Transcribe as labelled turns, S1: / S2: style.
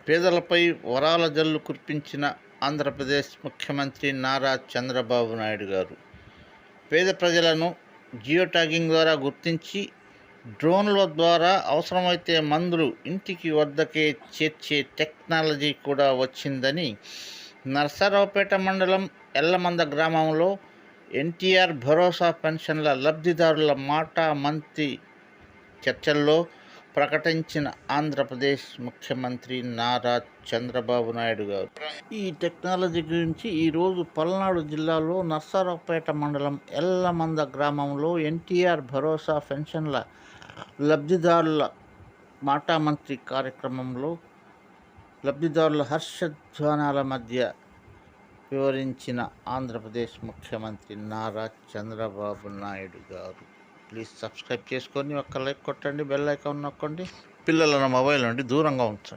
S1: పేదలపై వరాల జల్లు కురిపించిన ఆంధ్రప్రదేశ్ ముఖ్యమంత్రి నారా చంద్రబాబు నాయుడు గారు పేద ప్రజలను జియో ట్యాగింగ్ ద్వారా గుర్తించి డ్రోన్ల ద్వారా అవసరమైతే మందులు ఇంటికి వద్దకే చేర్చే టెక్నాలజీ కూడా వచ్చిందని నరసరావుపేట మండలం ఎల్లమంద గ్రామంలో ఎన్టీఆర్ భరోసా పెన్షన్ల లబ్ధిదారుల మాట మంత్రి చర్చల్లో ప్రకటించిన ఆంధ్రప్రదేశ్ ముఖ్యమంత్రి నారా చంద్రబాబు నాయుడు గారు. ఈ టెక్నాలజీ గురించి ఈరోజు పల్నాడు జిల్లాలో నర్సరావుపేట మండలం ఎల్లమంద గ్రామంలో ఎన్టీఆర్ భరోసా పెన్షన్ల లబ్ధిదారుల మాటామంత్రి కార్యక్రమంలో లబ్ధిదారుల హర్షధ్వానాల మధ్య వివరించిన ఆంధ్రప్రదేశ్ ముఖ్యమంత్రి నారా చంద్రబాబు నాయుడు గారు. ప్లీజ్ సబ్స్క్రైబ్ చేసుకొని ఒక్క లైక్ కొట్టండి, బెల్ ఐకాన్ నొక్కండి, పిల్లలను మొబైల్ నుండి దూరంగా ఉంచండి.